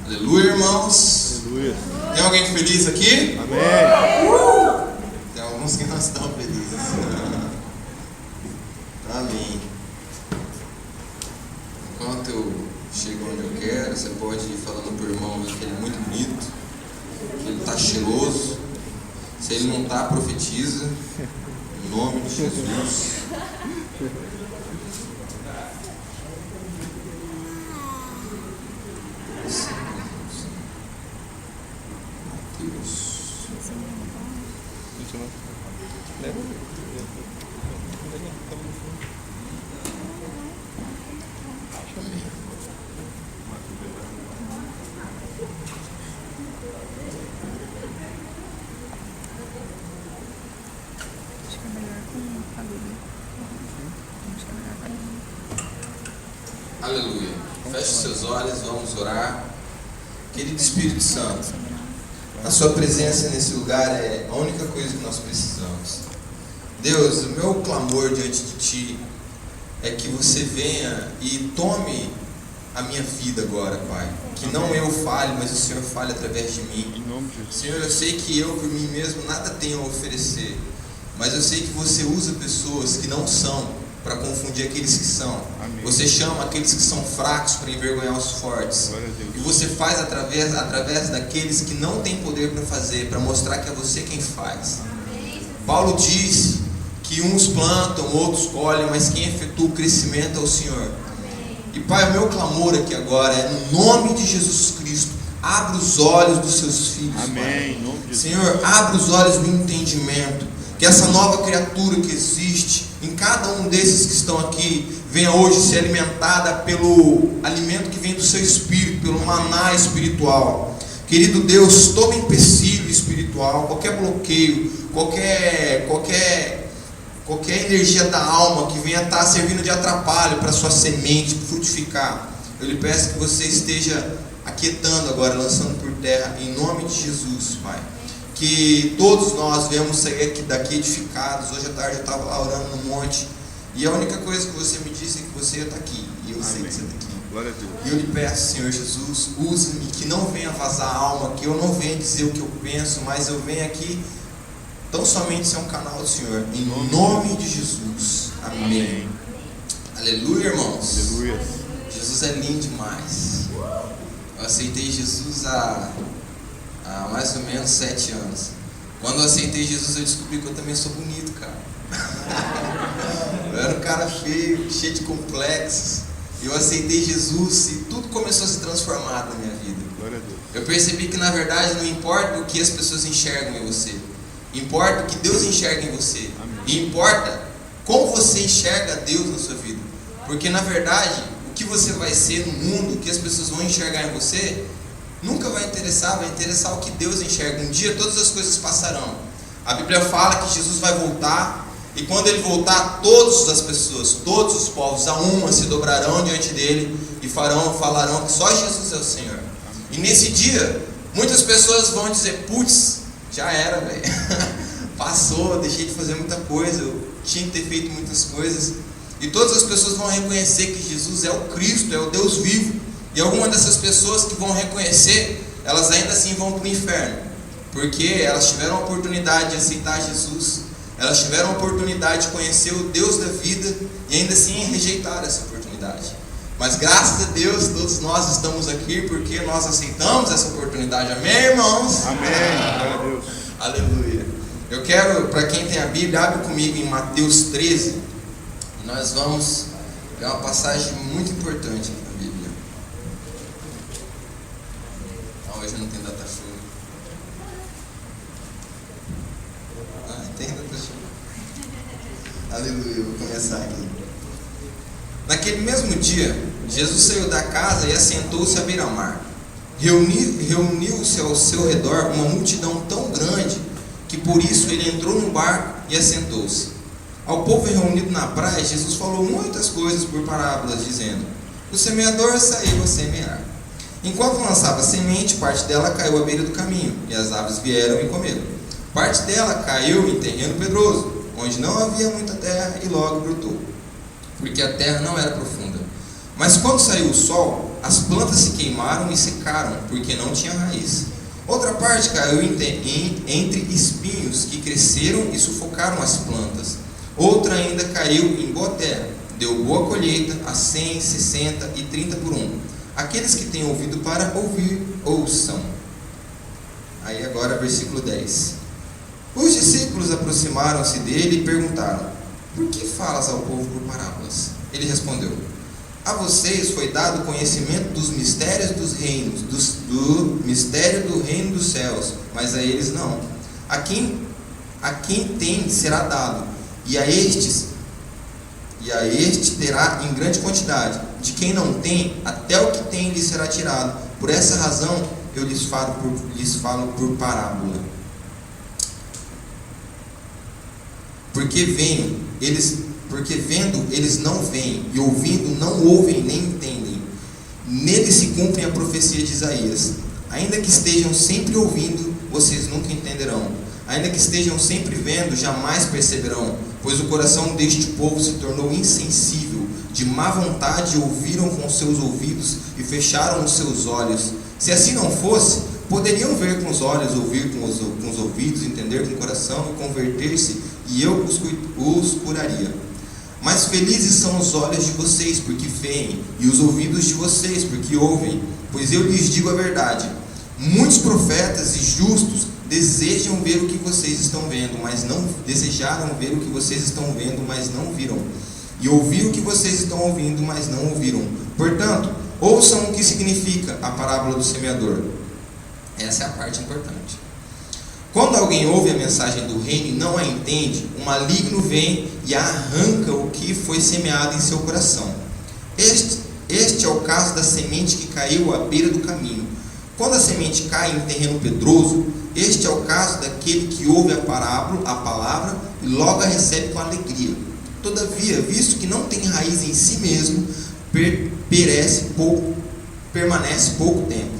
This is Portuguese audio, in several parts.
Aleluia, irmãos. Aleluia. Tem alguém feliz aqui? Amém. Tem alguns que não estão felizes. Amém. Enquanto eu chego onde eu quero, você pode ir falando pro irmão que ele é muito bonito, que ele está cheiroso. Se ele não está, profetiza. Em nome de Jesus. Aleluia. Feche seus olhos, vamos orar. Querido Espírito Santo, a sua presença nesse lugar é a única coisa que nós precisamos. Deus, o meu clamor diante de Ti é que você venha e tome a minha vida agora, Pai. Que não eu fale, mas o Senhor fale através de mim. Em nome de Jesus. Senhor, eu sei que eu por mim mesmo nada tenho a oferecer, mas eu sei que você usa pessoas que não são para confundir aqueles que são. Amém. Você chama aqueles que são fracos para envergonhar os fortes. Glória a Deus. E você faz através daqueles que não têm poder para fazer, para mostrar que é você quem faz. Paulo diz que uns plantam, outros colhem, mas quem efetua o crescimento é o Senhor. E Pai, o meu clamor aqui agora é no nome de Jesus Cristo, abra os olhos dos seus filhos. Amém. Pai. Em nome de Jesus. Senhor, abra os olhos do entendimento, que essa nova criatura que existe em cada um desses que estão aqui venha hoje ser alimentada pelo alimento que vem do seu espírito, pelo maná espiritual. Querido Deus, todo empecilho espiritual, qualquer bloqueio, qualquer energia da alma que venha estar servindo de atrapalho para a sua semente frutificar, eu lhe peço que você esteja aquietando agora, lançando por terra, em nome de Jesus, Pai. Que todos nós venhamos sair daqui edificados. Hoje à tarde eu estava lá orando no monte, e a única coisa que você me disse é que você ia estar aqui, e eu sei que você está aqui. Glória a Deus. E eu lhe peço, Senhor Jesus, use-me, que não venha vazar a alma, que eu não venha dizer o que eu penso, mas eu venha aqui tão somente ser um canal do Senhor, em nome de Jesus. Amém. Aleluia, irmãos. Aleluia. Jesus é lindo demais. Eu aceitei Jesus há mais ou menos 7 anos. Quando eu aceitei Jesus, eu descobri que eu também sou bonito, cara. Eu era um cara feio, cheio de complexos. Eu aceitei Jesus e tudo começou a se transformar na minha vida. Glória a Deus. Eu percebi que na verdade não importa o que as pessoas enxergam em você, importa o que Deus enxerga em você. Amém. E importa como você enxerga Deus na sua vida. Porque na verdade, o que você vai ser no mundo, o que as pessoas vão enxergar em você, nunca vai interessar o que Deus enxerga. Um dia todas as coisas passarão. A Bíblia fala que Jesus vai voltar, e quando Ele voltar, todas as pessoas, todos os povos, a uma se dobrarão diante dEle e falarão que só Jesus é o Senhor. E nesse dia, muitas pessoas vão dizer: putz, já era, velho. Passou, deixei de fazer muita coisa, eu tinha que ter feito muitas coisas. E todas as pessoas vão reconhecer que Jesus é o Cristo, é o Deus vivo. E algumas dessas pessoas que vão reconhecer, elas ainda assim vão para o inferno, porque elas tiveram a oportunidade de aceitar Jesus, elas tiveram a oportunidade de conhecer o Deus da vida e ainda assim rejeitaram essa oportunidade. Mas graças a Deus, todos nós estamos aqui porque nós aceitamos essa oportunidade. Amém, irmãos? Amém. Glória a Deus. Aleluia. Eu quero, para quem tem a Bíblia, abre comigo em Mateus 13. E nós vamos ver uma passagem muito importante aqui na Bíblia. Hoje não tem data show. Tem data show. Aleluia, eu vou começar aqui. Naquele mesmo dia, Jesus saiu da casa e assentou-se à beira-mar. Reuniu-se ao seu redor uma multidão tão grande que por isso ele entrou no barco e assentou-se. Ao povo reunido na praia, Jesus falou muitas coisas por parábolas, dizendo: o semeador saiu a semear. Enquanto lançava a semente, parte dela caiu à beira do caminho, e as aves vieram e comeram. Parte dela caiu em terreno pedroso, onde não havia muita terra, e logo brotou, porque a terra não era profunda. Mas quando saiu o sol, as plantas se queimaram e secaram, porque não tinha raiz. Outra parte caiu entre espinhos que cresceram e sufocaram as plantas. Outra ainda caiu em boa terra, deu boa colheita a 100, 60 e 30 por um. Aqueles que têm ouvido para ouvir, ouçam. Aí agora versículo 10. Os discípulos aproximaram-se dele e perguntaram: por que falas ao povo por parábolas? Ele respondeu: a vocês foi dado conhecimento dos mistérios dos reinos, do mistério do reino dos céus, mas a eles não. A quem tem será dado, e a este terá em grande quantidade. De quem não tem, até o que tem lhe será tirado. Por essa razão eu lhes falo por parábola. Porque vendo eles não veem, e ouvindo não ouvem nem entendem. Nele se cumpre a profecia de Isaías: ainda que estejam sempre ouvindo, vocês nunca entenderão. Ainda que estejam sempre vendo, jamais perceberão. Pois o coração deste povo se tornou insensível, de má vontade ouviram com seus ouvidos e fecharam os seus olhos. Se assim não fosse, poderiam ver com os olhos, ouvir com os ouvidos, entender com o coração e converter-se, e eu os curaria. Mas felizes são os olhos de vocês, porque veem, e os ouvidos de vocês, porque ouvem. Pois eu lhes digo a verdade: muitos profetas e justos desejam ver o que vocês estão vendo, mas não desejaram ver o que vocês estão vendo, mas não viram. E ouvir o que vocês estão ouvindo, mas não ouviram. Portanto, ouçam o que significa a parábola do semeador. Essa é a parte importante. Quando alguém ouve a mensagem do reino e não a entende, o maligno vem e arranca o que foi semeado em seu coração. Este é o caso da semente que caiu à beira do caminho. Quando a semente cai em terreno pedroso, este é o caso daquele que ouve a palavra e logo a recebe com alegria. Todavia, visto que não tem raiz em si mesmo, permanece pouco tempo.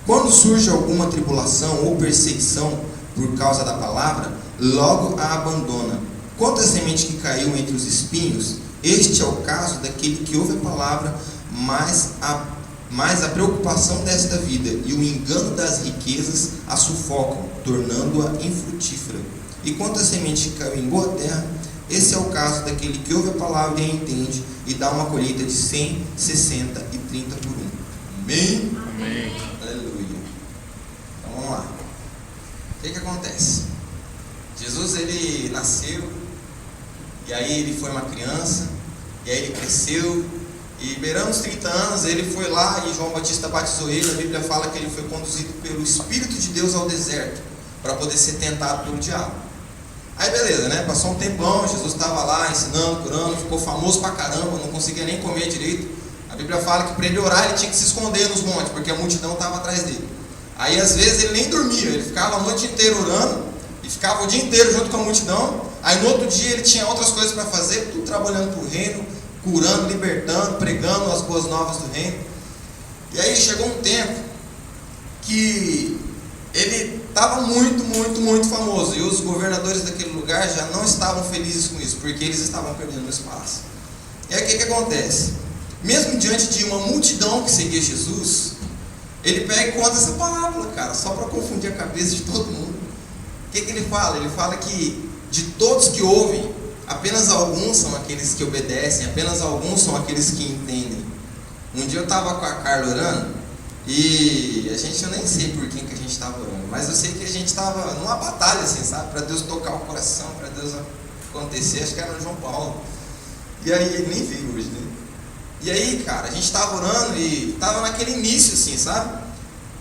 Quando surge alguma tribulação ou perseguição por causa da palavra, logo a abandona. Quanto à semente que caiu entre os espinhos, este é o caso daquele que ouve a palavra, mas a preocupação desta vida e o engano das riquezas a sufocam, tornando-a infrutífera. E quanto à semente que caiu em boa terra, esse é o caso daquele que ouve a palavra e a entende, e dá uma colheita de 100, 60 e 30 por um. Amém? Amém. Aleluia. Então vamos lá. O que acontece? Jesus, ele nasceu, e aí ele foi uma criança, e aí ele cresceu, e beirando os 30 anos, ele foi lá e João Batista batizou ele. A Bíblia fala que ele foi conduzido pelo Espírito de Deus ao deserto, para poder ser tentado pelo diabo. Aí beleza, né? Passou um tempão, Jesus estava lá ensinando, curando, ficou famoso pra caramba, não conseguia nem comer direito. A Bíblia fala que para ele orar, ele tinha que se esconder nos montes, porque a multidão estava atrás dele. Aí às vezes ele nem dormia, ele ficava a noite inteira orando, e ficava o dia inteiro junto com a multidão. Aí no outro dia ele tinha outras coisas para fazer, tudo trabalhando para o reino, curando, libertando, pregando as boas novas do reino. E aí chegou um tempo que ele estava muito famoso, e os governadores daquele lugar já não estavam felizes com isso, porque eles estavam perdendo espaço. E aí o que acontece? Mesmo diante de uma multidão que seguia Jesus, ele pega e conta essa parábola, cara, só para confundir a cabeça de todo mundo. O que ele fala? Ele fala que de todos que ouvem, apenas alguns são aqueles que obedecem, apenas alguns são aqueles que entendem. Um dia eu estava com a Carla orando, e eu nem sei por quem que a gente estava orando, mas eu sei que a gente estava numa batalha, assim, sabe? Para Deus tocar o coração, para Deus acontecer. Acho que era no João Paulo. E aí, ele nem veio hoje, né? E aí, cara, a gente estava orando e estava naquele início, assim, sabe?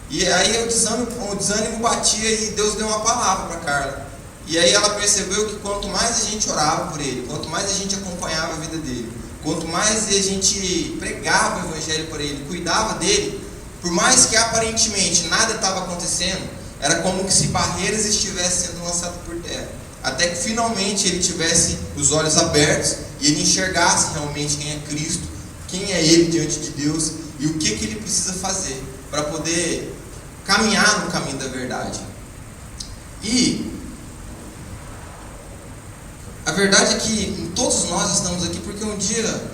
E aí o desânimo batia e Deus deu uma palavra para Carla. E aí ela percebeu que quanto mais a gente orava por ele, quanto mais a gente acompanhava a vida dele, quanto mais a gente pregava o evangelho por ele, cuidava dele, por mais que aparentemente nada estava acontecendo, era como que se barreiras estivessem sendo lançadas por terra, até que finalmente ele tivesse os olhos abertos e ele enxergasse realmente quem é Cristo, quem é ele diante de Deus e o que ele precisa fazer para poder caminhar no caminho da verdade. E a verdade é que todos nós estamos aqui porque um dia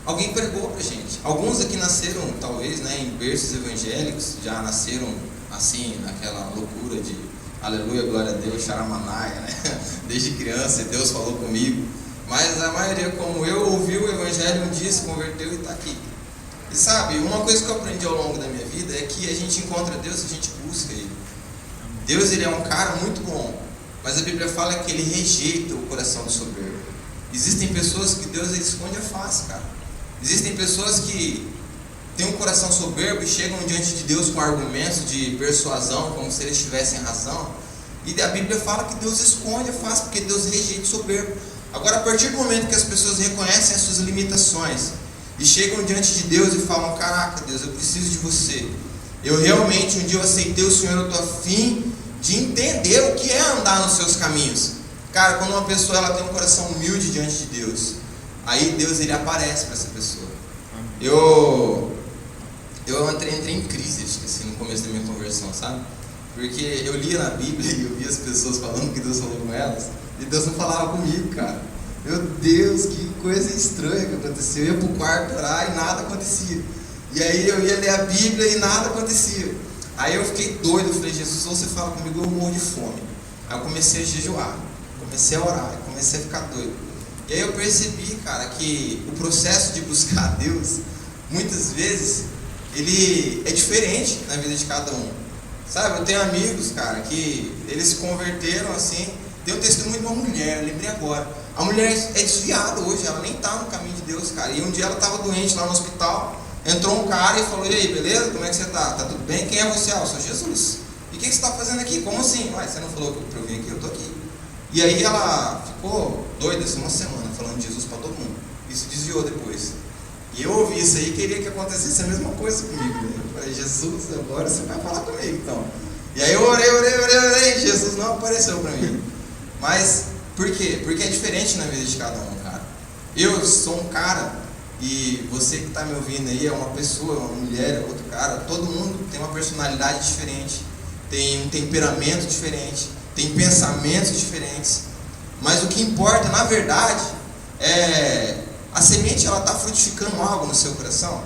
Alguém pregou pra gente. Alguns aqui nasceram, talvez, né, em berços evangélicos, já nasceram assim, naquela loucura de aleluia, glória a Deus, charamanaia, né? Desde criança, Deus falou comigo. Mas a maioria, como eu, ouviu o evangelho um dia, se converteu e está aqui. E sabe, uma coisa que eu aprendi ao longo da minha vida é que a gente encontra Deus e a gente busca Ele. Deus, Ele é um cara muito bom, mas a Bíblia fala que Ele rejeita o coração do soberbo. Existem pessoas que Deus Ele esconde a face, cara. Existem pessoas que têm um coração soberbo e chegam diante de Deus com argumentos de persuasão, como se eles tivessem razão. E a Bíblia fala que Deus esconde a face, porque Deus rejeita o soberbo. Agora, a partir do momento que as pessoas reconhecem as suas limitações e chegam diante de Deus e falam: caraca, Deus, eu preciso de você. Eu realmente, um dia eu aceitei o Senhor, eu estou afim de entender o que é andar nos seus caminhos. Cara, quando uma pessoa ela tem um coração humilde diante de Deus, aí Deus ele aparece para essa pessoa. Eu entrei em crise, acho que assim, no começo da minha conversão, sabe? Porque eu lia na Bíblia e eu via as pessoas falando que Deus falou com elas, e Deus não falava comigo, cara. Meu Deus, que coisa estranha que aconteceu. Eu ia pro quarto orar e nada acontecia. E aí eu ia ler a Bíblia e nada acontecia. Aí eu fiquei doido, eu falei: Jesus, se você fala comigo, eu morro de fome. Aí eu comecei a jejuar, comecei a orar, comecei a ficar doido. E aí eu percebi, cara, que o processo de buscar a Deus, muitas vezes, ele é diferente na vida de cada um. Sabe, eu tenho amigos, cara, que eles se converteram assim. Tem um testemunho de uma mulher, eu lembrei agora. A mulher é desviada hoje, ela nem está no caminho de Deus, cara. E um dia ela estava doente lá no hospital, entrou um cara e falou: e aí, beleza? Como é que você está? Tá tudo bem? Quem é você? Ah, eu sou Jesus. E o que você está fazendo aqui? Como assim? Ué, você não falou que eu vim aqui? Eu estou aqui. E aí ela ficou doida assim, uma semana falando de Jesus para todo mundo. Isso desviou depois. E eu ouvi isso aí e queria que acontecesse a mesma coisa comigo, né? Eu falei: Jesus, agora você vai falar comigo então. E aí eu orei, Jesus não apareceu para mim. Mas, por quê? Porque é diferente na vida de cada um, cara. Eu sou um cara, e você que está me ouvindo aí é uma pessoa, uma mulher, é outro cara. Todo mundo tem uma personalidade diferente, tem um temperamento diferente, tem pensamentos diferentes. Mas o que importa, na verdade, é a semente, ela está frutificando algo no seu coração.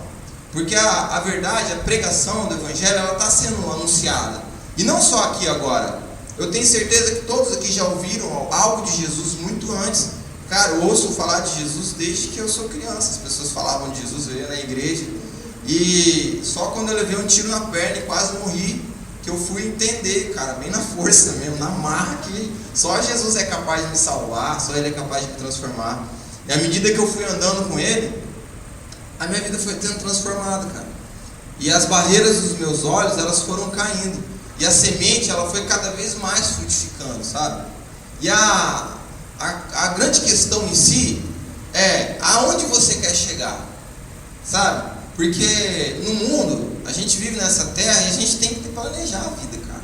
Porque a verdade, a pregação do Evangelho, ela está sendo anunciada. E não só aqui agora. Eu tenho certeza que todos aqui já ouviram algo de Jesus muito antes. Cara, eu ouço falar de Jesus desde que eu sou criança. As pessoas falavam de Jesus, eu ia na igreja. E só quando eu levei um tiro na perna e quase morri, que eu fui entender, cara, bem na força mesmo, na marra, que só Jesus é capaz de me salvar, só Ele é capaz de me transformar. E à medida que eu fui andando com Ele, a minha vida foi sendo transformada, cara. E as barreiras dos meus olhos, elas foram caindo. E a semente, ela foi cada vez mais frutificando, sabe? E a grande questão em si é aonde você quer chegar, sabe? Porque no mundo, a gente vive nessa terra e a gente tem que planejar a vida, cara.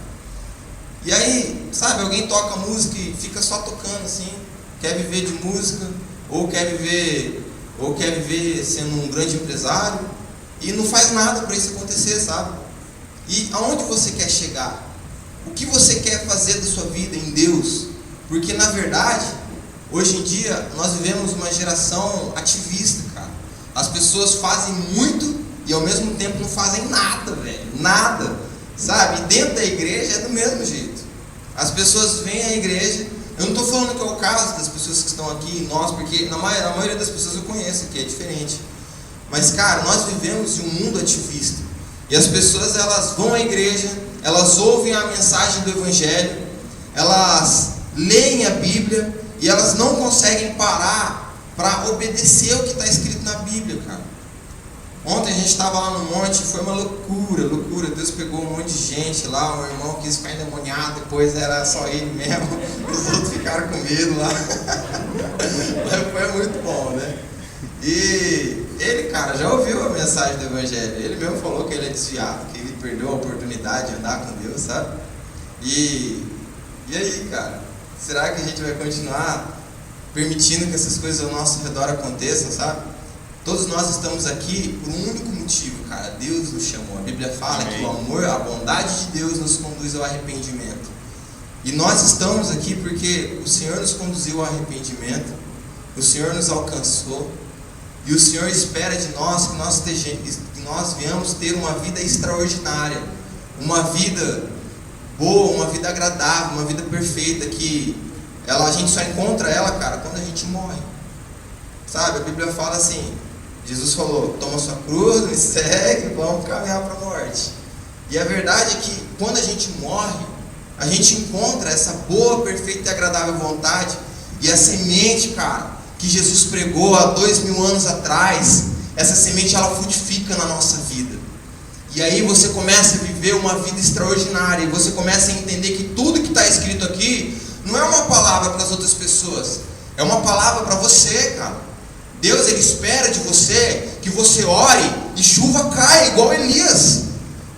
E aí, sabe, alguém toca música e fica só tocando assim, quer viver de música, ou quer viver sendo um grande empresário, e não faz nada para isso acontecer, sabe? E aonde você quer chegar? O que você quer fazer da sua vida em Deus? Porque na verdade, hoje em dia, nós vivemos uma geração ativista, cara. As pessoas fazem muito e ao mesmo tempo não fazem nada, velho. Nada, sabe? E dentro da igreja é do mesmo jeito. As pessoas vêm à igreja. Eu não estou falando que é o caso das pessoas que estão aqui, nós, porque a maioria das pessoas eu conheço aqui, é diferente. Mas, cara, nós vivemos em um mundo ativista. E as pessoas, elas vão à igreja, elas ouvem a mensagem do Evangelho, elas leem a Bíblia e elas não conseguem parar para obedecer o que está escrito na Bíblia, cara. Ontem a gente estava lá no monte, foi uma loucura. Deus pegou um monte de gente lá, um irmão quis ficar endemoniado, depois era só ele mesmo, os outros ficaram com medo lá. Foi muito bom, né? E ele, cara, já ouviu a mensagem do Evangelho. Ele mesmo falou que ele é desviado, que ele perdeu a oportunidade de andar com Deus, sabe? E aí, cara, será que a gente vai continuar permitindo que essas coisas ao nosso redor aconteçam, sabe? Todos nós estamos aqui por um único motivo, cara. Deus nos chamou. A Bíblia fala que o amor, a bondade de Deus nos conduz ao arrependimento. E nós estamos aqui porque o Senhor nos conduziu ao arrependimento, o Senhor nos alcançou. E o Senhor espera de nós que nós venhamos ter uma vida extraordinária, uma vida boa, uma vida agradável, uma vida perfeita, que a gente só encontra ela, cara, quando a gente morre. Sabe, a Bíblia fala assim, Jesus falou, toma sua cruz, me segue, vamos caminhar para a morte. E a verdade é que quando a gente morre, a gente encontra essa boa, perfeita e agradável vontade, e a semente, cara, que Jesus pregou há 2000 anos atrás, essa semente ela frutifica na nossa vida. E aí você começa a viver uma vida extraordinária, e você começa a entender que tudo que está escrito aqui não é uma palavra para as outras pessoas, é uma palavra para você, cara. Deus, Ele espera de você que você ore e chuva caia igual Elias.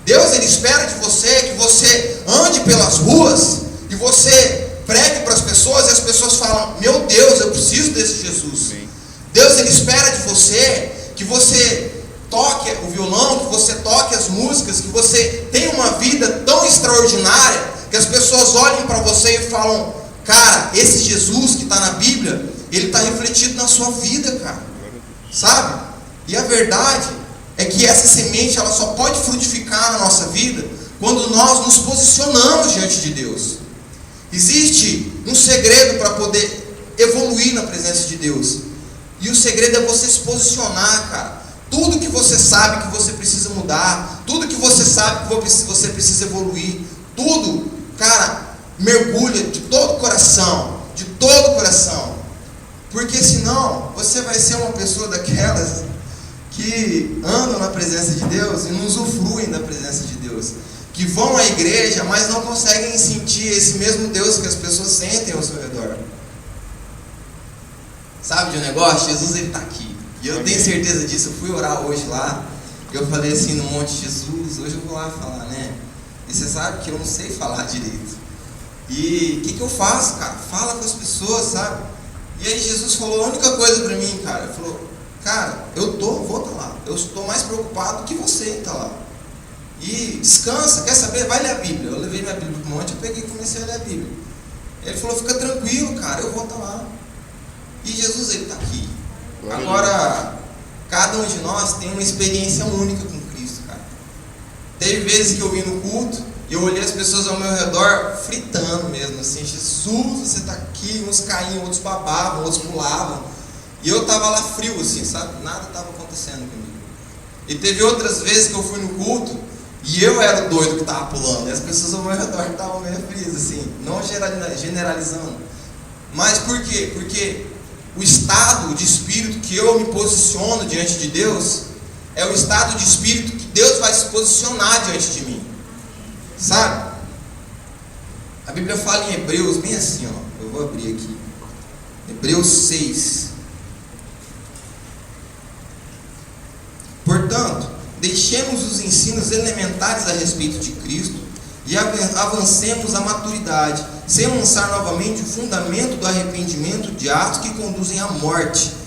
Deus, Ele espera de você que você ande pelas ruas e você pregue para as pessoas e as pessoas falam, meu Deus, eu preciso desse Jesus. Sim. Deus, Ele espera de você que você toque o violão, que você toque as músicas, que você tenha uma vida tão extraordinária que as pessoas olhem para você e falam, cara, esse Jesus que está na Bíblia, ele está refletido na sua vida, cara, sabe? E a verdade é que essa semente ela só pode frutificar na nossa vida quando nós nos posicionamos diante de Deus. Existe um segredo para poder evoluir na presença de Deus, e o segredo é você se posicionar, cara. Tudo que você sabe que você precisa mudar, tudo que você sabe que você precisa evoluir, tudo, cara, mergulha de todo o coração, porque senão você vai ser uma pessoa daquelas que andam na presença de Deus e não usufruem da presença de Deus, que vão à igreja, mas não conseguem sentir esse mesmo Deus que as pessoas sentem ao seu redor. Sabe de um negócio? Jesus, Ele está aqui, e eu tenho certeza disso. Eu fui orar hoje lá, eu falei assim no monte, Jesus, hoje eu vou lá falar, né? E você sabe que eu não sei falar direito. E o que eu faço, cara? Fala com as pessoas, sabe? E aí Jesus falou a única coisa para mim, cara. Ele falou, cara, vou estar lá. Eu estou mais preocupado do que você em estar lá. E descansa, quer saber? Vai ler a Bíblia. Eu levei minha Bíblia para o monte, eu peguei e comecei a ler a Bíblia. Ele falou, fica tranquilo, cara, eu vou estar lá. E Jesus, Ele está aqui. Agora, cada um de nós tem uma experiência única com Cristo, cara. Teve vezes que eu vim no culto, e eu olhei as pessoas ao meu redor fritando mesmo, assim, Jesus, você está aqui, uns caíam, outros babavam, outros pulavam, e eu estava lá frio, assim, sabe, nada estava acontecendo comigo. E teve outras vezes que eu fui no culto, e eu era o doido que estava pulando, e as pessoas ao meu redor estavam meio frias, assim, não generalizando. Mas por quê? Porque o estado de espírito que eu me posiciono diante de Deus, é o estado de espírito que Deus vai se posicionar diante de mim. Sabe? A Bíblia fala em Hebreus, bem assim, ó. Eu vou abrir aqui. Hebreus 6. Portanto, deixemos os ensinos elementares a respeito de Cristo e avancemos à maturidade, sem lançar novamente o fundamento do arrependimento de atos que conduzem à morte,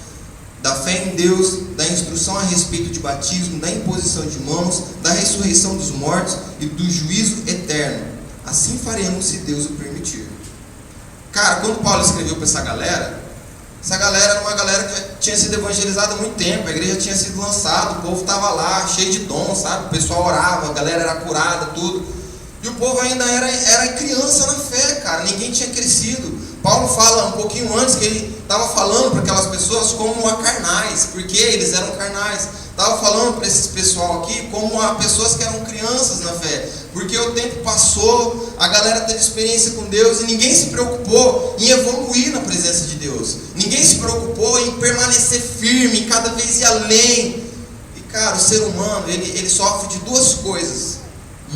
da fé em Deus, da instrução a respeito de batismo, da imposição de mãos, da ressurreição dos mortos e do juízo eterno. Assim faremos, se Deus o permitir. Cara, quando Paulo escreveu para essa galera era uma galera que tinha sido evangelizada há muito tempo, a igreja tinha sido lançada, o povo estava lá, cheio de dom, sabe? O pessoal orava, a galera era curada, tudo. E o povo ainda era criança na fé, cara, ninguém tinha crescido. Paulo fala um pouquinho antes que ele estava falando para aquelas pessoas como a carnais, porque eles eram carnais. Estava falando para esse pessoal aqui como a pessoas que eram crianças na fé, porque o tempo passou, a galera teve experiência com Deus e ninguém se preocupou em evoluir na presença de Deus. Ninguém se preocupou em permanecer firme, cada vez ir além. E cara, o ser humano, ele sofre de duas coisas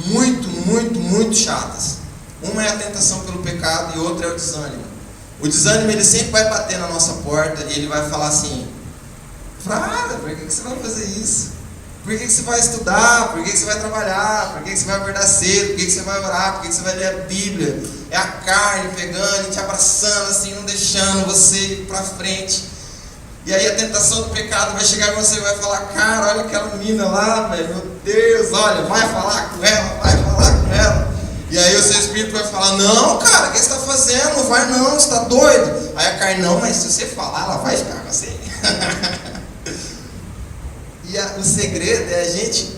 muito chatas. Uma é a tentação pelo pecado e outra é o desânimo. O desânimo, ele sempre vai bater na nossa porta e ele vai falar assim: Frara, por que você vai fazer isso? Por que você vai estudar? Por que você vai trabalhar? Por que você vai acordar cedo? Por que você vai orar? Por que você vai ler a Bíblia? É a carne pegando e te abraçando assim, não deixando você ir para frente. E aí a tentação do pecado vai chegar e você vai falar: cara, olha aquela menina lá, velho, meu Deus, olha, vai falar com ela. E aí o seu espírito vai falar: não, cara, o que você está fazendo? Não vai não, você está doido. Aí a carne: não, mas se você falar, ela vai ficar com você. E o segredo é a gente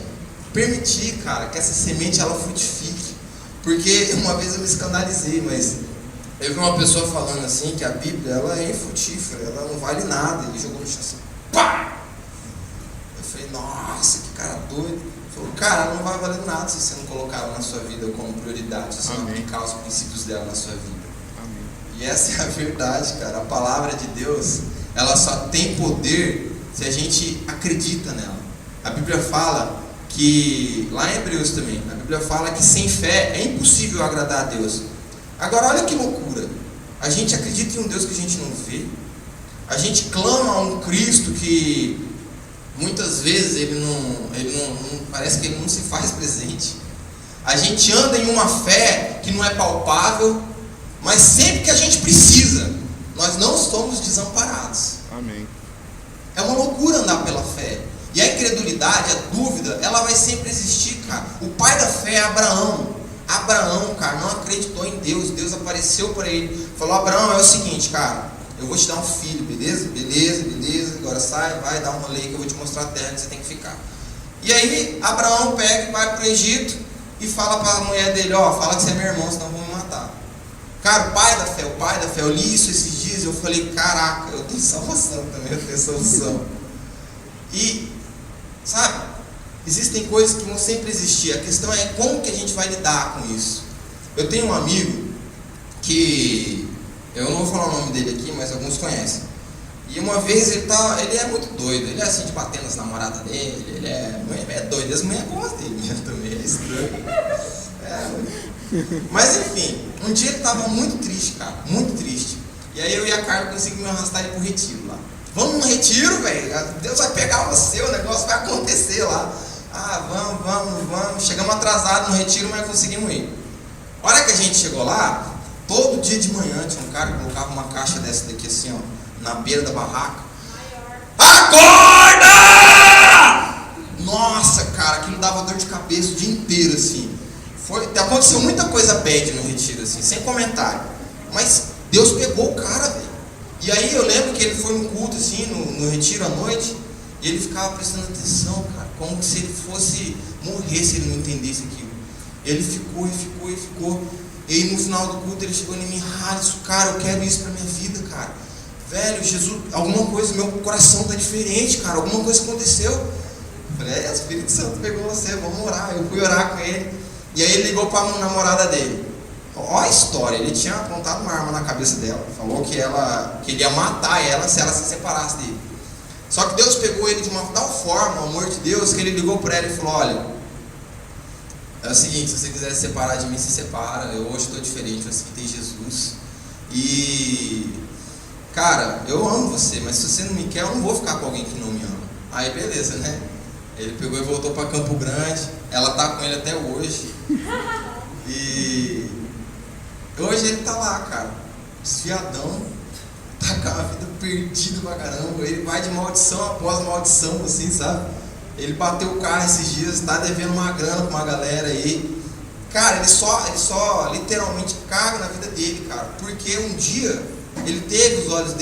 permitir, cara, que essa semente ela frutifique. Porque uma vez eu me escandalizei, mas eu vi uma pessoa falando assim que a Bíblia ela é infrutífera, ela não vale nada. Ele jogou no chão assim, pá! Eu falei, nossa, que cara doido. Ele falou, cara, não vai valer nada se você não colocar ela na sua vida como prioridade, se você não aplicar os princípios dela na sua vida. Amém. E essa é a verdade, cara. A palavra de Deus, ela só tem poder se a gente acredita nela. A Bíblia fala que, lá em Hebreus também, a Bíblia fala que sem fé é impossível agradar a Deus. Agora olha que loucura, a gente acredita em um Deus que a gente não vê, a gente clama a um Cristo que muitas vezes ele não parece que ele não se faz presente, a gente anda em uma fé que não é palpável, mas sempre que a gente precisa, nós não somos desamparados. Amém. É uma loucura andar pela fé. E a incredulidade, a dúvida, ela vai sempre existir, cara. O pai da fé é Abraão. Abraão, cara, não acreditou em Deus. Deus apareceu para ele. Falou, Abraão, é o seguinte, cara. Eu vou te dar um filho, beleza? Beleza. Agora sai, vai dar um rolê que eu vou te mostrar a terra que você tem que ficar. E aí, Abraão pega e vai para o Egito e fala para a mulher dele, ó, fala que você é meu irmão, senão vão me matar. Cara, o pai da fé, eu li isso esses dias e eu falei, caraca, eu tenho salvação também, eu tenho solução. E, sabe, existem coisas que vão sempre existir, a questão é como que a gente vai lidar com isso. Eu tenho um amigo que, eu não vou falar o nome dele aqui, mas alguns conhecem. E uma vez ele é muito doido, ele é assim de bater nas namoradas dele, ele é doido, as mulheres gostam dele também, é estranho. Mas enfim, um dia ele estava muito triste, cara, muito triste. E aí eu e a Carla conseguimos arrastar ele pro retiro lá. Vamos no retiro, velho, Deus vai pegar você, o negócio vai acontecer lá. Ah, vamos. Chegamos atrasados no retiro, mas conseguimos ir. A hora que a gente chegou lá, todo dia de manhã tinha um cara que colocava uma caixa dessa daqui assim, ó, na beira da barraca. Acorda! Nossa, cara, aquilo dava dor de cabeça o dia inteiro, assim. Aconteceu muita coisa bad no retiro, assim, sem comentário. Mas Deus pegou o cara, velho. E aí eu lembro que ele foi no culto, assim, no retiro à noite, e ele ficava prestando atenção, cara, como se ele fosse morrer se ele não entendesse aquilo. Ele ficou. E aí no final do culto ele chegou em mim, cara, eu quero isso pra minha vida, cara. Velho, Jesus, alguma coisa, meu coração tá diferente, cara, alguma coisa aconteceu. Eu falei, o Espírito Santo pegou você, vamos orar. Eu fui orar com ele. E aí ele ligou para a namorada dele. Olha a história, ele tinha apontado uma arma na cabeça dela. Falou que ele ia matar ela se ela se separasse dele. Só que Deus pegou ele de uma tal forma, o amor de Deus, que ele ligou para ela e falou, olha, é o seguinte, se você quiser se separar de mim, se separa. Eu hoje estou diferente, eu aceitei Jesus. E, cara, eu amo você, mas se você não me quer, eu não vou ficar com alguém que não me ama. Aí beleza, né? Ele pegou e voltou para Campo Grande. Ela tá com ele até hoje. E hoje ele tá lá, cara, desfiadão, tá com a vida perdida pra caramba. Ele vai de maldição após maldição, assim, sabe? Ele bateu o carro esses dias, tá devendo uma grana pra uma galera aí. Cara, ele só literalmente caga na vida dele, cara. Porque um dia ele teve os olhos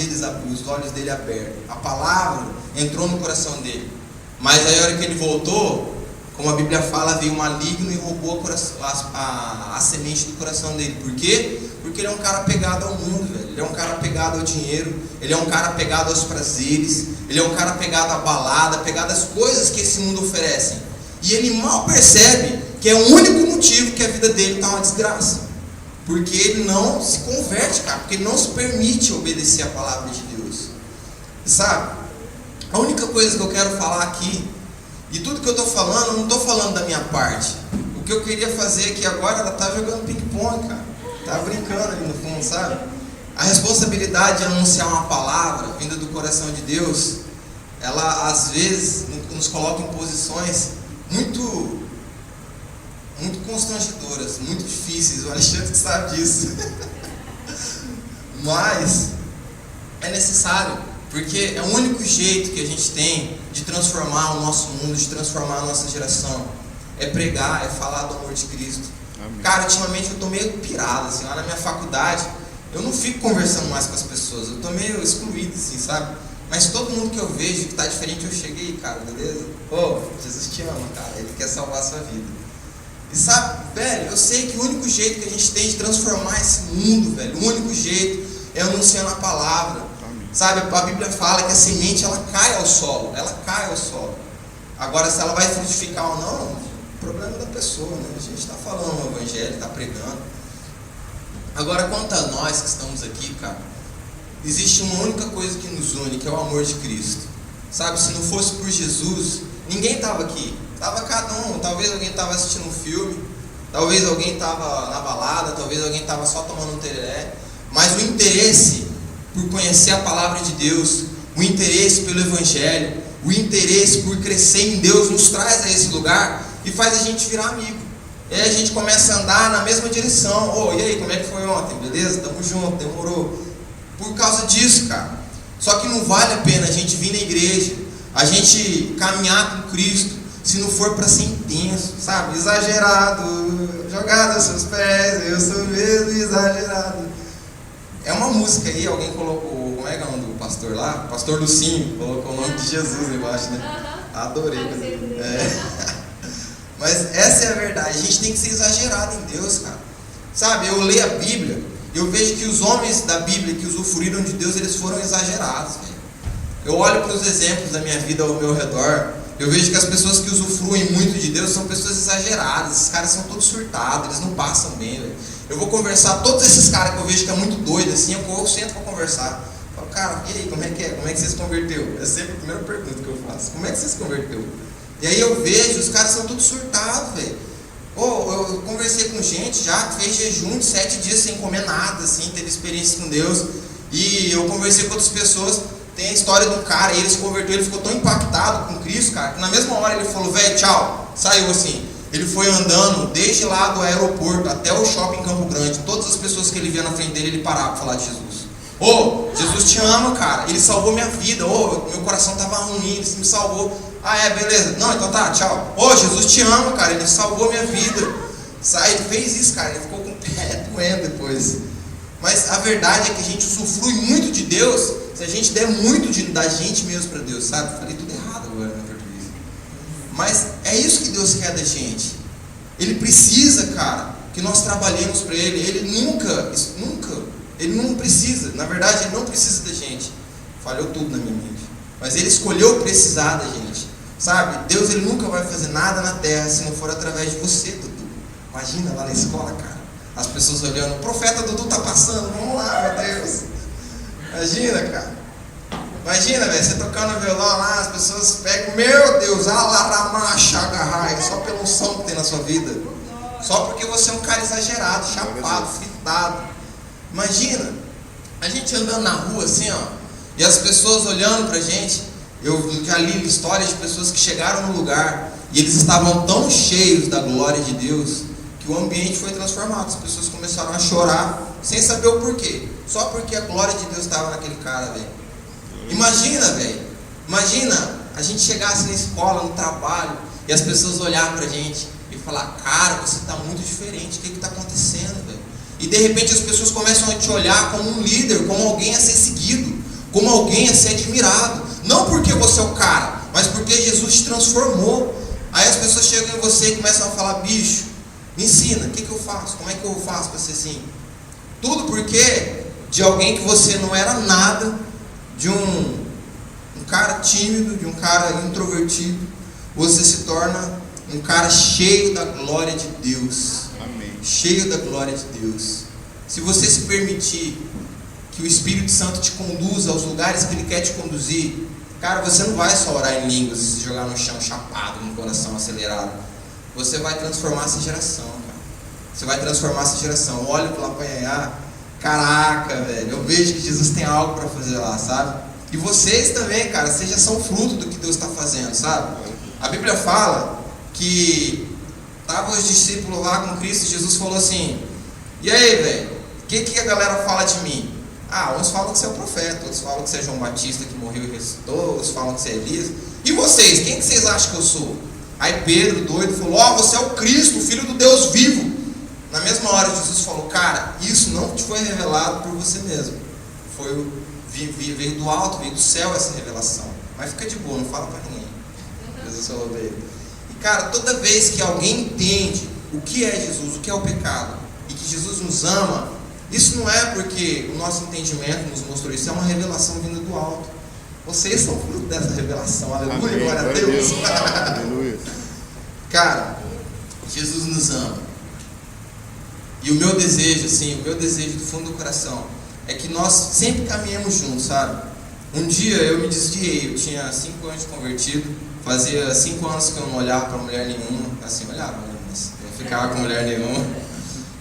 dele abertos. A palavra entrou no coração dele. Mas aí a hora que ele voltou, como a Bíblia fala, veio um maligno e roubou a semente do coração dele. Por quê? Porque ele é um cara apegado ao mundo, velho. Ele é um cara apegado ao dinheiro, ele é um cara apegado aos prazeres, ele é um cara apegado à balada, apegado às coisas que esse mundo oferece. E ele mal percebe que é o único motivo que a vida dele está uma desgraça. Porque ele não se converte, cara, porque ele não se permite obedecer a palavra de Deus. E sabe? A única coisa que eu quero falar aqui, e tudo que eu estou falando, eu não estou falando da minha parte. O que eu queria fazer aqui agora, ela está jogando ping-pong, cara. Está brincando ali no fundo, sabe? A responsabilidade de anunciar uma palavra vinda do coração de Deus, ela às vezes nos coloca em posições muito constrangedoras, muito difíceis. O Alexandre que sabe disso. Mas é necessário. Porque é o único jeito que a gente tem de transformar o nosso mundo, de transformar a nossa geração. É pregar, é falar do amor de Cristo. Amém. Cara, ultimamente eu tô meio pirado, assim, lá na minha faculdade, eu não fico conversando mais com as pessoas, eu tô meio excluído, assim, sabe? Mas todo mundo que eu vejo que está diferente, eu cheguei, cara, beleza? Jesus te ama, cara, Ele quer salvar a sua vida. E sabe, velho, eu sei que o único jeito que a gente tem de transformar esse mundo, velho, o único jeito é anunciando a palavra. Sabe, a Bíblia fala que a semente, ela cai ao solo, Agora, se ela vai frutificar ou não, o problema é da pessoa, né? A gente está falando o evangelho, está pregando. Agora, quanto a nós que estamos aqui, cara, existe uma única coisa que nos une, que é o amor de Cristo. Sabe, se não fosse por Jesus, ninguém estava aqui. Estava cada um, talvez alguém estava assistindo um filme, talvez alguém estava na balada, talvez alguém estava só tomando um tereré. Mas o interesse por conhecer a palavra de Deus, o interesse pelo evangelho, o interesse por crescer em Deus nos traz a esse lugar e faz a gente virar amigo. E aí a gente começa a andar na mesma direção. E aí, como é que foi ontem? Beleza? Tamo junto, demorou. Por causa disso, cara. Só que não vale a pena a gente vir na igreja, a gente caminhar com Cristo, se não for para ser intenso, sabe? Exagerado, jogado aos seus pés, eu sou mesmo exagerado. É uma música aí, alguém colocou, como é que é o nome do pastor lá? Pastor Lucinho, colocou o nome de Jesus embaixo, né? Adorei. Mas essa é a verdade, a gente tem que ser exagerado em Deus, cara. Sabe, eu leio a Bíblia, eu vejo que os homens da Bíblia que usufruíram de Deus, eles foram exagerados, velho. Eu olho para os exemplos da minha vida ao meu redor, eu vejo que as pessoas que usufruem muito de Deus são pessoas exageradas. Esses caras são todos surtados, eles não passam bem, velho. Eu vou conversar, todos esses caras que eu vejo que é muito doido assim, eu sento para conversar. Eu falo, cara, e aí, como é que é? Como é que você se converteu? É sempre a primeira pergunta que eu faço. Como é que você se converteu? E aí eu vejo, os caras são todos surtados, velho. Eu conversei com gente já que fez jejum de 7 dias sem comer nada, assim, teve experiência com Deus. E eu conversei com outras pessoas. Tem a história de um cara, ele se converteu, ele ficou tão impactado com Cristo, cara, que na mesma hora ele falou, velho, tchau, saiu assim. Ele foi andando desde lá do aeroporto até o shopping Campo Grande. Todas as pessoas que ele via na frente dele, ele parava para falar de Jesus. Jesus te ama, cara, ele salvou minha vida. Meu coração estava ruim, ele me salvou. Beleza, não, então tá, tchau. Jesus te ama, cara, ele salvou minha vida. Ele fez isso, cara, ele ficou com o pé doendo depois. Mas a verdade é que a gente usufrui muito de Deus se a gente der muito da gente mesmo para Deus, sabe? Falei tudo errado agora no português. Mas é isso que Deus quer da gente. Ele precisa, cara, que nós trabalhemos para Ele. Ele nunca, Ele não precisa, na verdade Ele não precisa da gente. Falhou tudo na minha mente. Mas Ele escolheu precisar da gente, sabe? Deus, Ele nunca vai fazer nada na terra se não for através de você, Dudu. Imagina lá na escola, cara, as pessoas olhando, o profeta Dudu tá passando, vamos lá, meu Deus. Imagina, cara. Imagina, velho, você tocando violão lá, as pessoas pegam, meu Deus, só pela unção que tem na sua vida. Só porque você é um cara exagerado, chapado, fritado. Imagina, a gente andando na rua assim, e as pessoas olhando pra gente. Eu já li histórias de pessoas que chegaram no lugar e eles estavam tão cheios da glória de Deus que o ambiente foi transformado. As pessoas começaram a chorar sem saber o porquê, só porque a glória de Deus estava naquele cara, velho. Imagina, velho, a gente chegasse na escola, no trabalho, e as pessoas olharem pra gente e falar, cara, você está muito diferente, o que está acontecendo, velho? E de repente as pessoas começam a te olhar como um líder, como alguém a ser seguido, como alguém a ser admirado. Não porque você é o cara, mas porque Jesus te transformou. Aí as pessoas chegam em você e começam a falar, bicho, me ensina, o que eu faço? Como é que eu faço para ser assim? Tudo porque de alguém que você não era nada, de um cara tímido, de um cara introvertido, você se torna um cara cheio da glória de Deus. Amém. Cheio da glória de Deus. Se você se permitir que o Espírito Santo te conduza aos lugares que Ele quer te conduzir, cara, você não vai só orar em línguas e se jogar no chão chapado, com o coração acelerado. Você vai transformar essa geração, cara. Você vai transformar essa geração. Olha para lá para caraca, velho, eu vejo que Jesus tem algo para fazer lá, sabe? E vocês também, cara, vocês já são fruto do que Deus está fazendo, sabe? A Bíblia fala que estavam os discípulos lá com Cristo e Jesus falou assim, e aí, velho, o que a galera fala de mim? Uns falam que você é o profeta, outros falam que você é João Batista que morreu e ressuscitou, outros falam que você é Elias. E vocês, quem que vocês acham que eu sou? Aí Pedro, doido, falou, você é o Cristo, o Filho do Deus vivo. Na mesma hora Jesus falou, cara, isso não te foi revelado por você mesmo, veio do alto, veio do céu essa revelação. Mas fica de boa, não fala para ninguém. Jesus falou dele. E cara, toda vez que alguém entende o que é Jesus, o que é o pecado, e que Jesus nos ama, isso não é porque o nosso entendimento nos mostrou isso, é uma revelação vinda do alto. Vocês são fruto dessa revelação, aleluia, amém, glória a Deus. Aleluia. Cara, Jesus nos ama. E o meu desejo, assim, o meu desejo do fundo do coração é que nós sempre caminhemos juntos, sabe? Um dia eu me desviei, eu tinha 5 anos de convertido, fazia 5 anos que eu não olhava para mulher nenhuma, assim, olhava, né? Mas não ficava com mulher nenhuma.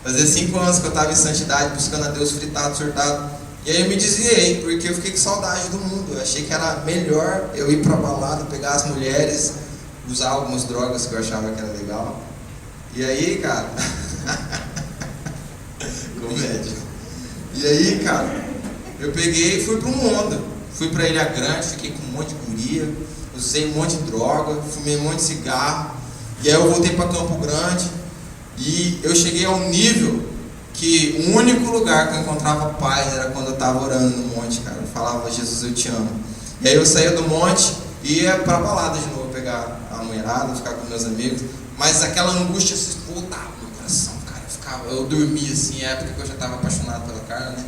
Fazia 5 anos que eu estava em santidade, buscando a Deus fritado, surtado. E aí eu me desviei, porque eu fiquei com saudade do mundo. Eu achei que era melhor eu ir pra balada, pegar as mulheres, usar algumas drogas que eu achava que era legal. E aí, cara... Comédia. E aí, cara, eu peguei e fui pro mundo. Fui pra Ilha Grande, fiquei com um monte de guria, usei um monte de droga, fumei um monte de cigarro. E aí eu voltei pra Campo Grande e eu cheguei a um nível que o único lugar que eu encontrava paz era quando eu estava orando no monte, cara. Eu falava, Jesus, eu te amo. E aí eu saía do monte e ia pra balada de novo, pegar a mulherada, ficar com meus amigos. Mas aquela angústia se voltava no meu coração, cara. Eu dormia assim, época que eu já estava apaixonado pela Carla, né?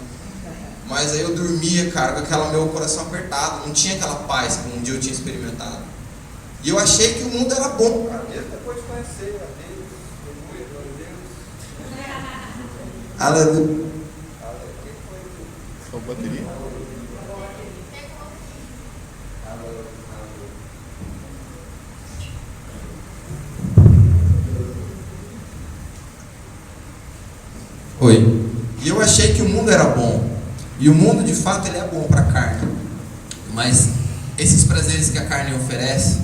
Mas aí eu dormia, cara, com aquele meu coração apertado. Não tinha aquela paz que um dia eu tinha experimentado. E eu achei que o mundo era bom, cara. Mesmo depois de conhecer a Deus, glória a Deus. Aleluia. Só bateria. Oi. E eu achei que o mundo era bom. E o mundo, de fato, ele é bom para a carne. Mas esses prazeres que a carne oferece,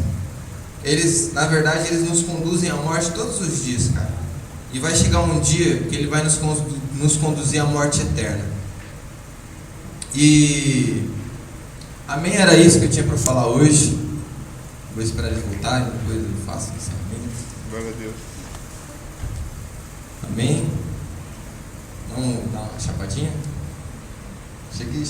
eles, na verdade, eles nos conduzem à morte todos os dias, cara. E vai chegar um dia que ele vai nos conduzir à morte eterna. E... Amém, era isso que eu tinha para falar hoje. Vou esperar eles voltarem, depois eu faço isso. Amém. Glória a Deus. Amém. Vamos dar uma chapadinha? Cheguei.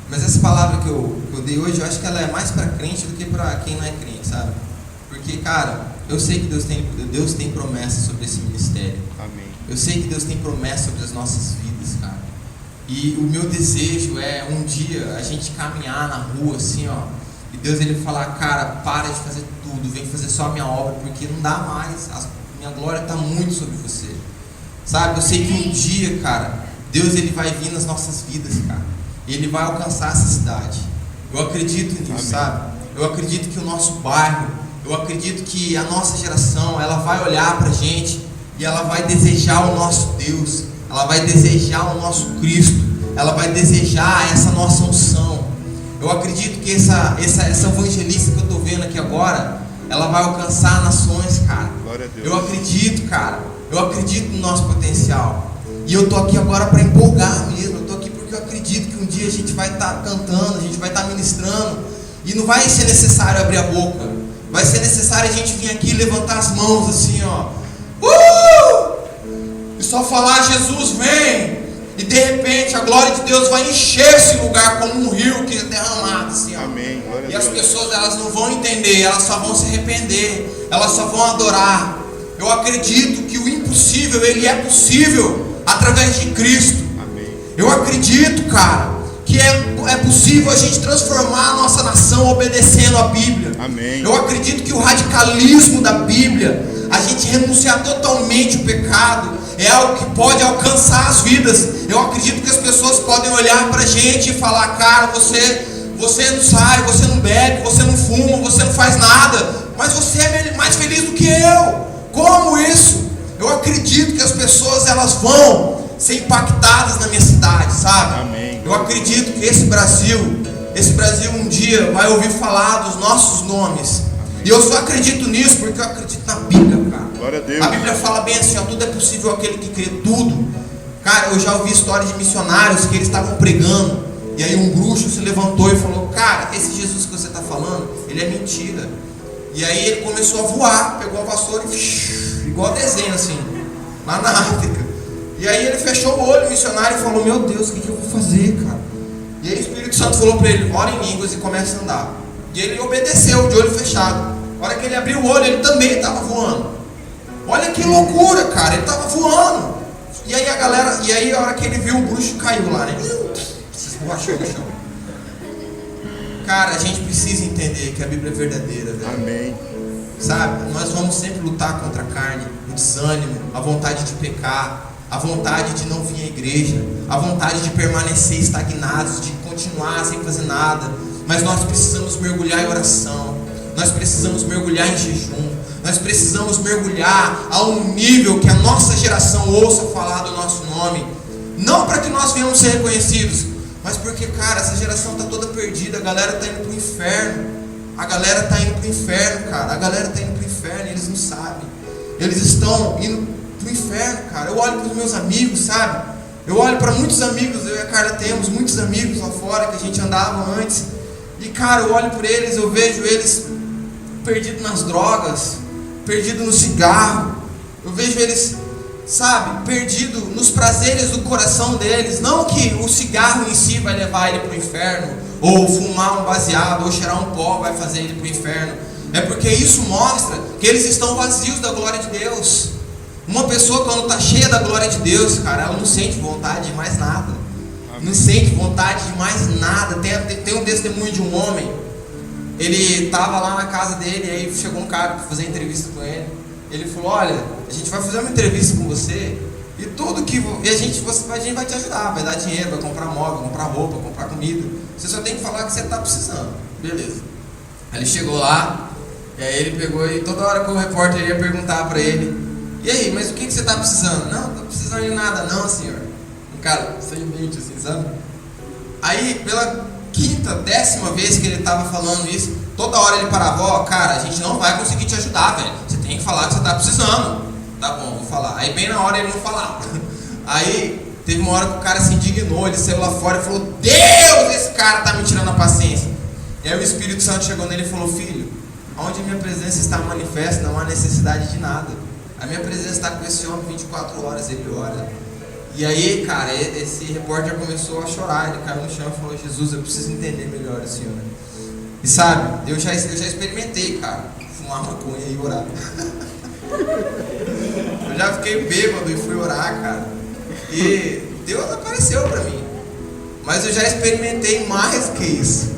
Mas essa palavra que eu dei hoje, eu acho que ela é mais para crente do que para quem não é crente, sabe? Porque, cara, eu sei que Deus tem promessas sobre esse ministério. Amém. Eu sei que Deus tem promessas sobre as nossas vidas, cara. E o meu desejo é um dia a gente caminhar na rua assim, ó, e Deus ele falar, cara, para de fazer tudo, vem fazer só a minha obra, porque não dá mais, minha glória está muito sobre você. Sabe, eu sei que um dia, cara, Deus ele vai vir nas nossas vidas, cara. E ele vai alcançar essa cidade. Eu acredito nisso, amém, sabe? Eu acredito que o nosso bairro, eu acredito que a nossa geração, ela vai olhar pra gente e ela vai desejar o nosso Deus, ela vai desejar o nosso Cristo, ela vai desejar essa nossa unção. Eu acredito que essa evangelista que eu tô vendo aqui agora, ela vai alcançar nações, cara. Glória a Deus. Eu acredito, cara. Eu acredito no nosso potencial. E eu tô aqui agora para empolgar mesmo. Eu tô aqui porque eu acredito que um dia a gente vai estar cantando, a gente vai estar ministrando. E não vai ser necessário abrir a boca. Vai ser necessário a gente vir aqui e levantar as mãos assim, ó. E só falar, Jesus vem. E de repente a glória de Deus vai encher esse lugar como um rio que é derramado assim, ó. Amém. Glória E a as Deus. pessoas elas não vão entender, elas só vão se arrepender, elas só vão adorar. Eu acredito que o impossível, ele é possível através de Cristo. Amém. Eu acredito, cara, que é possível a gente transformar a nossa nação obedecendo a Bíblia. Amém. Eu acredito que o radicalismo da Bíblia, a gente renunciar totalmente o pecado, é algo que pode alcançar as vidas. Eu acredito que as pessoas podem olhar pra gente e falar, cara, você não sai, você não bebe, você não fuma, você não faz nada, mas você é mais feliz do que eu. Como isso? Eu acredito que as pessoas elas vão ser impactadas na minha cidade, sabe? Amém. Eu acredito que esse Brasil um dia vai ouvir falar dos nossos nomes. Amém. E eu só acredito nisso porque eu acredito na Bíblia, cara. Glória a Deus. A Bíblia fala bem assim, ó, tudo é possível aquele que crê, tudo. Cara, eu já ouvi histórias de missionários que eles estavam pregando, e aí um bruxo se levantou e falou, cara, esse Jesus que você está falando, ele é mentira. E aí ele começou a voar, pegou a vassoura e igual desenho assim, lá na África. E aí ele fechou o olho, o missionário, e falou: meu Deus, o que eu vou fazer, cara? E aí o Espírito Santo falou para ele: ora em línguas e começa a andar. E ele obedeceu, de olho fechado. A hora que ele abriu o olho, ele também estava voando. Olha que loucura, cara, ele estava voando. E aí a hora que ele viu, o bruxo caiu lá, né? Se esborrachou no chão. Cara, a gente precisa entender que a Bíblia é verdadeira, velho. Amém. Sabe, nós vamos sempre lutar contra a carne, o desânimo, a vontade de pecar, a vontade de não vir à igreja, a vontade de permanecer estagnados, de continuar sem fazer nada. Mas nós precisamos mergulhar em oração, nós precisamos mergulhar em jejum, nós precisamos mergulhar a um nível que a nossa geração ouça falar do nosso nome. Não para que nós venhamos ser reconhecidos, mas porque, cara, essa geração está toda perdida, a galera está indo para o inferno. A galera está indo para o inferno, cara. A galera está indo para o inferno e eles não sabem. Eles estão indo para o inferno, cara. Eu olho para os meus amigos, sabe? Eu olho para muitos amigos. Eu e a Carla temos muitos amigos lá fora que a gente andava antes. E, cara, eu olho por eles, eu vejo eles perdidos nas drogas, perdidos no cigarro. Eu vejo eles, sabe, perdidos nos prazeres do coração deles. Não que o cigarro em si vai levar ele para o inferno, ou fumar um baseado, ou cheirar um pó vai fazer ele para o inferno. É porque isso mostra que eles estão vazios da glória de Deus. Uma pessoa, quando está cheia da glória de Deus, cara, ela não sente vontade de mais nada. Não sente vontade de mais nada. Tem um testemunho de um homem. Ele estava lá na casa dele, e aí chegou um cara para fazer entrevista com ele. Ele falou: olha, a gente vai fazer uma entrevista com você, e tudo que a gente vai te ajudar, vai dar dinheiro, vai comprar móvel, comprar roupa, comprar comida. Você só tem que falar que você está precisando. Beleza. Aí ele chegou lá, e aí ele pegou, e toda hora que o repórter ia perguntar para ele: e aí, mas o que você está precisando? Não, não estou precisando de nada não, senhor. O cara, sem mente assim, sabe? Aí, pela quinta, 10ª vez que ele estava falando isso, toda hora ele parava: ó, cara, a gente não vai conseguir te ajudar, velho. Você tem que falar que você está precisando. Tá bom, vou falar. Aí bem na hora ele não falava. Aí teve uma hora que o cara se indignou, ele saiu lá fora e falou: Deus, esse cara tá me tirando a paciência. E aí o Espírito Santo chegou nele e falou: filho, onde a minha presença está manifesta, não há necessidade de nada. A minha presença está com esse homem 24 horas, ele ora. E aí, cara, esse repórter começou a chorar, ele caiu no chão e falou: Jesus, eu preciso entender melhor o Senhor. E sabe, eu já experimentei, cara, fumar maconha e orar. Eu já fiquei bêbado e fui orar, cara. E Deus apareceu pra mim. Mas eu já experimentei mais que isso.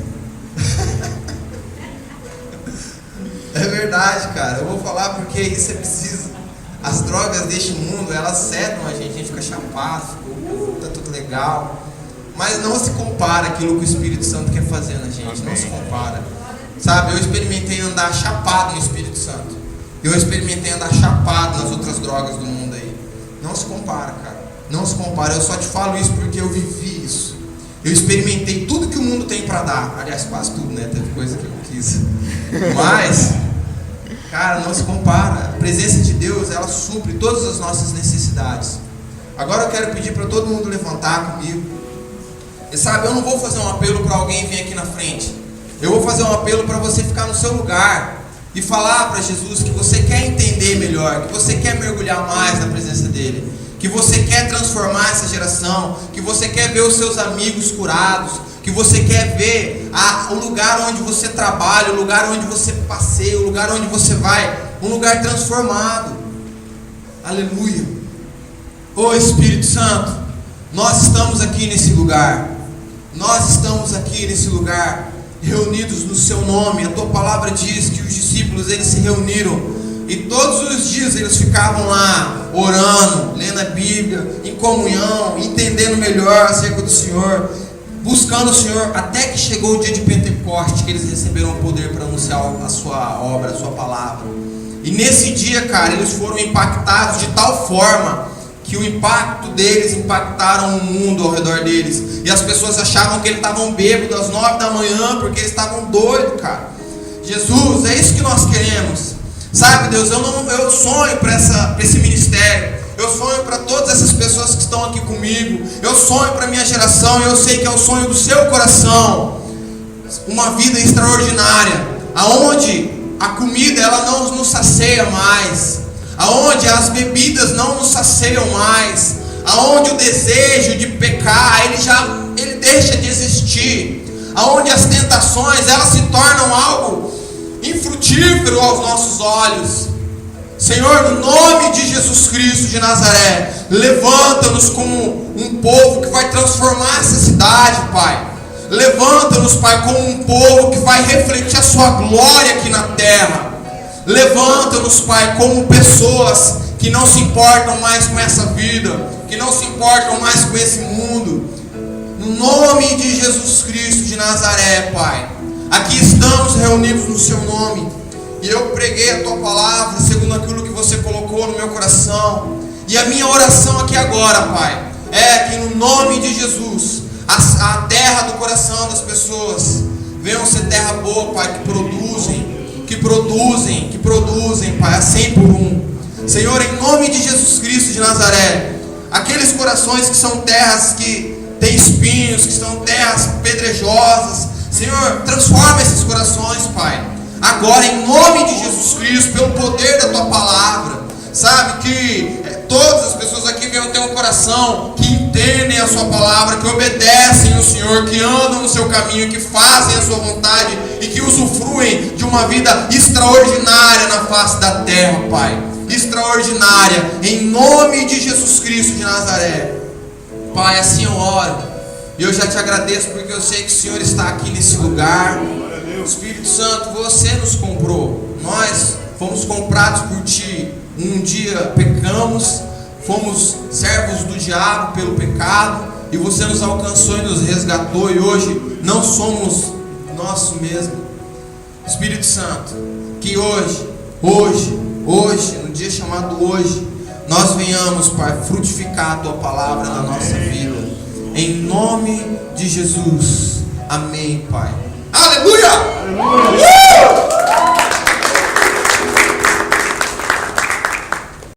É verdade, cara. Eu vou falar porque isso é preciso. As drogas deste mundo, elas sedam a gente fica chapado, tá tudo legal. Mas não se compara aquilo que o Espírito Santo quer fazer na gente. Não se compara. Sabe, eu experimentei andar chapado no Espírito Santo. Eu experimentei andar chapado nas outras drogas do mundo aí. Não se compara, cara. Não se compara. Eu só te falo isso porque eu vivi isso. Eu experimentei tudo que o mundo tem para dar. Aliás, quase tudo, né? Teve coisa que eu não quis. Mas, cara, não se compara. A presença de Deus, ela supre todas as nossas necessidades. Agora eu quero pedir para todo mundo levantar comigo. E sabe, eu não vou fazer um apelo para alguém vir aqui na frente. Eu vou fazer um apelo para você ficar no seu lugar e falar para Jesus que você quer entender melhor, que você quer mergulhar mais na presença dele, que você quer transformar essa geração, que você quer ver os seus amigos curados, que você quer ver o lugar onde você trabalha, o lugar onde você passeia, o lugar onde você vai, um lugar transformado. Aleluia. Ô Espírito Santo, nós estamos aqui nesse lugar, reunidos no seu nome. A tua palavra diz que os discípulos, eles se reuniram e todos os dias eles ficavam lá orando, lendo a Bíblia, em comunhão, entendendo melhor acerca do Senhor, buscando o Senhor, até que chegou o dia de Pentecostes, que eles receberam o poder para anunciar a sua obra, a sua palavra. E nesse dia, cara, eles foram impactados de tal forma que o impacto deles impactaram o mundo ao redor deles. E as pessoas achavam que eles estavam bêbados às 9 da manhã, porque eles estavam doidos, cara. Jesus, é isso que nós queremos. Sabe, Deus, eu sonho para esse ministério. Eu sonho para todas essas pessoas que estão aqui comigo. Eu sonho para a minha geração, e eu sei que é o sonho do seu coração. Uma vida extraordinária, aonde a comida ela não nos sacia mais, aonde as bebidas não nos saciam mais, aonde o desejo de pecar, ele deixa de existir, aonde as tentações, elas se tornam algo infrutífero aos nossos olhos. Senhor, no nome de Jesus Cristo de Nazaré, levanta-nos como um povo que vai transformar essa cidade, Pai. Levanta-nos, Pai, como um povo que vai refletir a sua glória aqui na terra. Levanta-nos, Pai, como pessoas que não se importam mais com essa vida, que não se importam mais com esse mundo. No nome de Jesus Cristo de Nazaré, Pai, aqui estamos reunidos no Seu nome, e eu preguei a Tua palavra segundo aquilo que Você colocou no meu coração. E a minha oração aqui agora, Pai, é que no nome de Jesus, a terra do coração das pessoas venham ser terra boa, Pai, que produzem, Pai, a 100 por 1. Senhor, em nome de Jesus Cristo de Nazaré, aqueles corações que são terras que têm espinhos, que são terras pedrejosas, Senhor, transforma esses corações, Pai, agora em nome de Jesus Cristo, pelo poder da Tua palavra. Sabe, que todas as pessoas aqui venham ter um coração que entendem a Sua palavra, que obedecem o Senhor, que andam no Seu caminho, que fazem a Sua vontade e que usufruem de uma vida extraordinária na face da terra, Pai. Extraordinária, em nome de Jesus Cristo de Nazaré. Pai, assim eu oro, e eu já Te agradeço porque eu sei que o Senhor está aqui nesse lugar. Espírito Santo, Você nos comprou, nós fomos comprados por Ti. Um dia pecamos, fomos servos do diabo pelo pecado, e Você nos alcançou e nos resgatou, e hoje não somos nós mesmos. Espírito Santo, que hoje, no dia chamado hoje, nós venhamos, Pai, frutificar a Tua palavra na nossa vida, em nome de Jesus. Amém, Pai. Aleluia!